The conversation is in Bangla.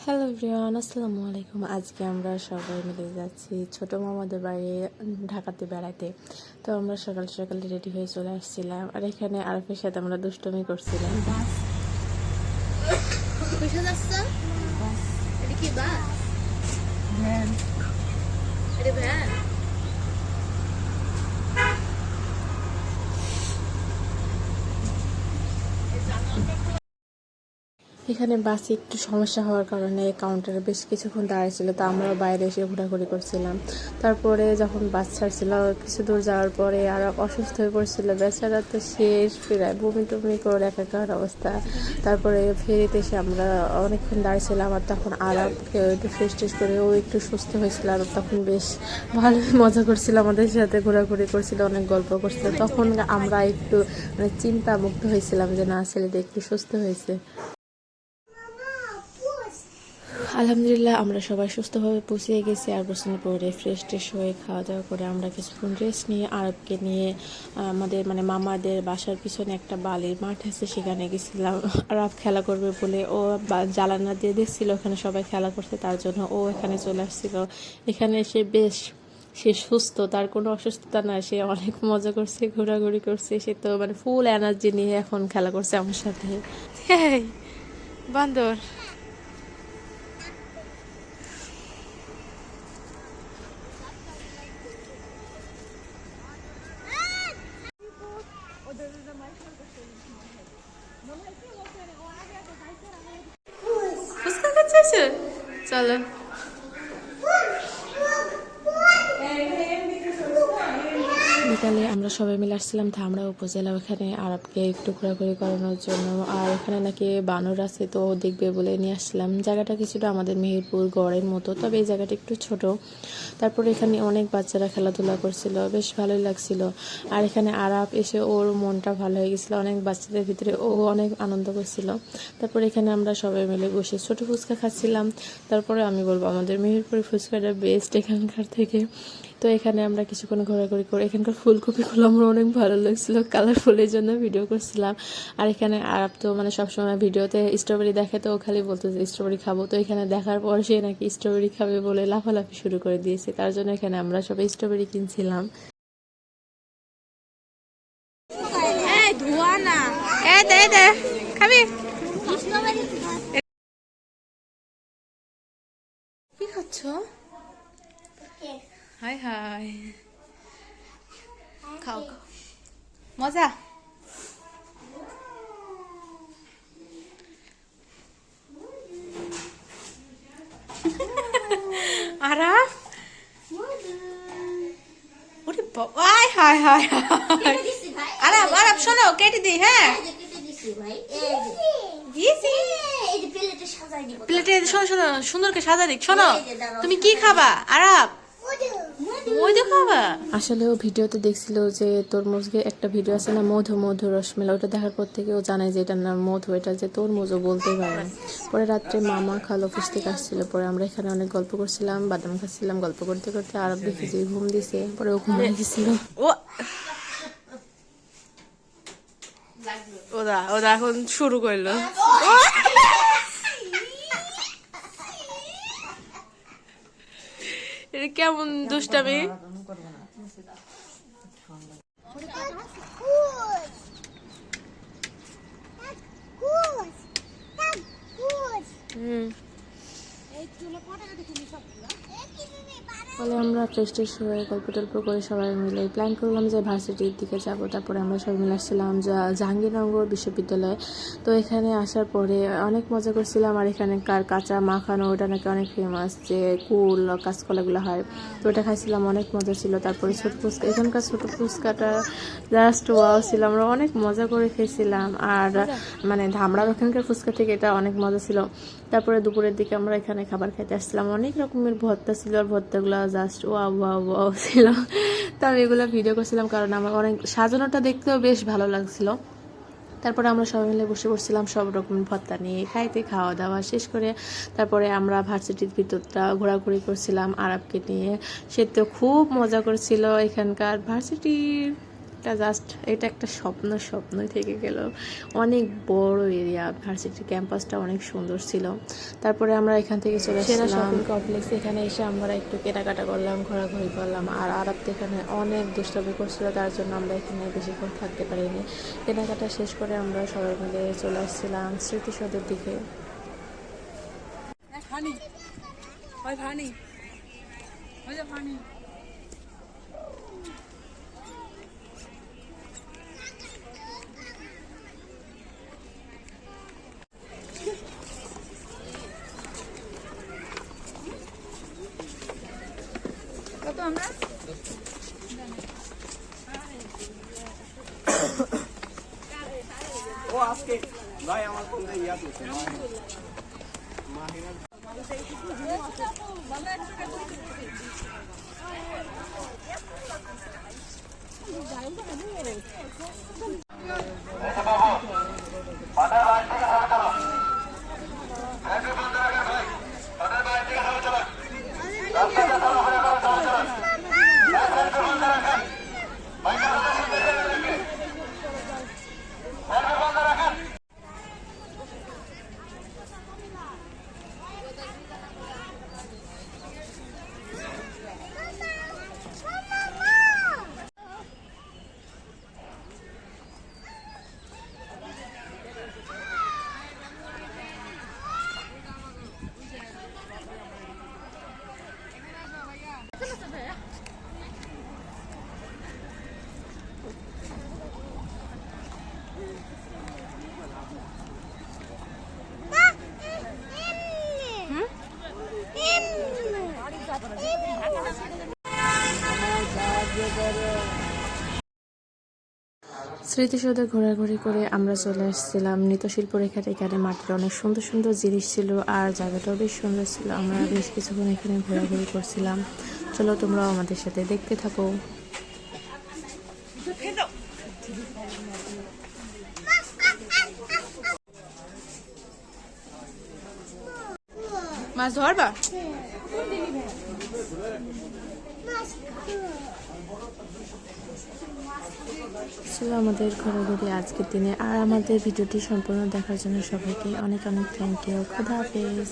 হ্যালো এভরিওয়ান, আসসালামু আলাইকুম। আজকে আমরা সবাই মিলে যাচ্ছি ছোটো মামাদের বাড়ি ঢাকাতে বেড়াতে। তো আমরা সকাল সকালে রেডি হয়ে চলে আসছিলাম, আর এখানে আরফের সাথে আমরা দুষ্টুমি করছিলাম। এখানে বাসে একটু সমস্যা হওয়ার কারণে কাউন্টারে বেশ কিছুক্ষণ দাঁড়িয়েছিল, তা আমরাও বাইরে এসে ঘোরাঘুরি করছিলাম। তারপরে যখন বাস ছাড়ছিল কিছু দূর যাওয়ার পরে আর অসুস্থ হয়ে পড়ছিল বেচারা, তো শেষ প্রায় বমি টমি করে একাকার অবস্থা। তারপরে ফেরিতে এসে আমরা অনেকক্ষণ দাঁড়িয়েছিলাম, আর তখন আরবকে একটু ফ্রেশ ট্রেশ করে ও একটু সুস্থ হয়েছিল, আর তখন বেশ ভালোই মজা করছিল, আমাদের সাথে ঘোরাঘুরি করছিল, অনেক গল্প করছিল। তখন আমরা একটু চিন্তা মুক্ত হয়েছিলাম যে না, ছেলেটা একটু সুস্থ হয়েছে। আলহামদুলিল্লাহ আমরা সবাই সুস্থভাবে পৌঁছে গেছি, আর পৌঁছানোর পরে ফ্রেশ ট্রেশ হয়ে খাওয়া দাওয়া করে আমরা কিছুক্ষণ রেস্ট নিয়ে আরবকে নিয়ে আমাদের মামাদের বাসার পিছনে একটা বালির মাঠ আছে, সেখানে গেছিলাম। আরব খেলা করবে বলে ও জানালা দিয়ে দেখছিল ওখানে সবাই খেলা করছে, তার জন্য ও এখানে চলে আসছিল। এখানে এসে বেশ সে সুস্থ, তার কোনো অসুস্থতা না, সে অনেক মজা করছে, ঘোরাঘুরি করছে, সে তো ফুল এনার্জি নিয়ে এখন খেলা করছে আমার সাথে। বান্দর ফুচকা খাচ্ছে, চলো। বিকালে আমরা সবাই মিলে আসছিলাম ধামরা উপজেলা, ওখানে আরবকে একটু ঘোরাঘুরি করানোর জন্য, আর এখানে নাকি বানর আছে, তো দেখবে বলে নিয়ে আসছিলাম। জায়গাটা কিছুটা আমাদের মেহেরপুর গড়ের মতো, তবে এই জায়গাটা একটু ছোট। তারপরে এখানে অনেক বাচ্চারা খেলাধুলা করছিল, বেশ ভালোই লাগছিল। আর এখানে আরব এসে ওর মনটা ভালো হয়ে গেছিলো, অনেক বাচ্চাদের ভিতরে ও অনেক আনন্দ করছিল। তারপরে এখানে আমরা সবাই মিলে বসে ছোট ফুচকা খাচ্ছিলাম। তারপরে আমি বলবো আমাদের মেহেরপুরের ফুচকাটা বেস্ট এখানকার থেকে। তো এখানে আমরা কিছুক্ষণ ঘোরাঘুরি করে এখানকার ফুলকপিগুলো আমার অনেক ভালো লাগছিল, কালারফুলের জন্য ভিডিও করছিলাম। আর এখানে আরব তো সবসময় ভিডিওতে স্ট্রবেরি দেখে, তো ও খালি বলতো যে স্ট্রবেরি খাবো। তো এখানে দেখার পর সে নাকি স্ট্রবেরি খাবে বলে লাফালাফি শুরু করে দিয়েছে, তার জন্য এখানে আমরা সবাই স্ট্রবেরি কিনছিলাম। কি খাচ্ছ? হাই হাই, খাও খাও, মজা। আরাফ, ওরে high high high high. Araf Araf শোনো, কেটে দিই। হ্যাঁ প্লেটে শোনো শোনো, সুন্দর করে সাজা দিক। শোনো, তুমি কি খাবা আরাফ? আসলে ও ভিডিওতে দেখছিল যে তরমুজের একটা ভিডিও আছে না, মধু মধু রসমেলা, ওটা দেখার পর থেকে ও জানায় যে এটার নাম মধু, এটা যে তরমুজও বলতে পারে। পরে রাত্রে মামা খালো অফিস থেকে আসছিল, পরে আমরা এখানে অনেক গল্প করছিলাম, বাদাম খাচ্ছিলাম, গল্প করতে করতে আরব দেখি যে ঘুম দিছে, পরে ও ঘুমিয়ে গেছিল। ওরা ওরা এখন শুরু করলো। এটা কেমন দুষ্টামি! ফলে আমরা ফ্রেশ ট্রেশ হয়ে গল্প টল্প করে সবাই মিলে প্ল্যান করলাম যে ভার্সিটির দিকে যাব। তারপরে আমরা সবাই মিলে আসছিলাম জাহাঙ্গীরনগর বিশ্ববিদ্যালয়ে। তো এখানে আসার পরে অনেক মজা করছিলাম, আর এখানকার কাঁচা মাখানো ওটা নাকি অনেক ফেমাস, যে কুল কাঁচকলাগুলো হয়, তো ওটা খাইছিলাম, অনেক মজা ছিল। তারপরে ছোট ফুচকা, এখানকার ছোট ফুচকাটা জাস্ট ওয়াও ছিল, আমরা অনেক মজা করে খেয়েছিলাম। আর ধামরার ওখানকার ফুচকা থেকে এটা অনেক মজা ছিল। তারপরে দুপুরের দিকে আমরা এখানে খাবার খেতে আসছিলাম, অনেক রকমের ভর্তা ছিল, আর ভর্তাগুলো জাস্ট ওয়াও ওয়াও ওয়াও ছিল। তো আমি এগুলো ভিডিও করছিলাম কারণ আমার অনেক সাজানোটা দেখতেও বেশ ভালো লাগছিল। তারপরে আমরা সবাই মিলে বসে পড়ছিলাম সব রকম ভর্তা নিয়ে, খাইতে খাওয়া দাওয়া শেষ করে তারপরে আমরা ভার্সিটির ভিতরটা ঘোরাঘুরি করছিলাম আরবকে নিয়ে। সে তো খুব মজা করছিল, এখানকার ভার্সিটির এটা একটা স্বপ্নই থেকে গেল। অনেক বড় এরিয়া, ভার্সিটির ক্যাম্পাসটা অনেক সুন্দর ছিল। তারপরে আমরা এখান থেকে চলে আসলাম শপিং কমপ্লেক্স। এখানে এসে আমরা একটু কেনাকাটা করলাম, ঘোরাঘুরি করলাম। আর আরব তো এখানে অনেক দুষ্টামি করছিল, তার জন্য আমরা এখানে বেশিক্ষণ থাকতে পারিনি। কেনাকাটা শেষ করে আমরা সবাই মিলে চলে আসছিলাম স্মৃতিসৌধের দিকে। ও আজকে ভাই আমার কোন ইয়া করছে স্মৃতিসৌধে ঘোরাঘুরি করে আমরা চলে আসছিলাম নৃত্যশিল্প রেখার। এখানে মাটির অনেক সুন্দর সুন্দর জিনিস ছিল আর জায়গাটাও বেশ সুন্দর ছিল। আমরা বেশ কিছুক্ষণ এখানে ঘোরাঘুরি করছিলাম। চলো তোমরাও আমাদের সাথে দেখতে থাকো। মাছ ধরবা? ছিল আমাদের ঘোরাঘুরি আজকের দিনে। আর আমাদের ভিডিওটি সম্পূর্ণ দেখার জন্য সবাইকে অনেক অনেক থ্যাংক ইউ। খোদা হাফেজ।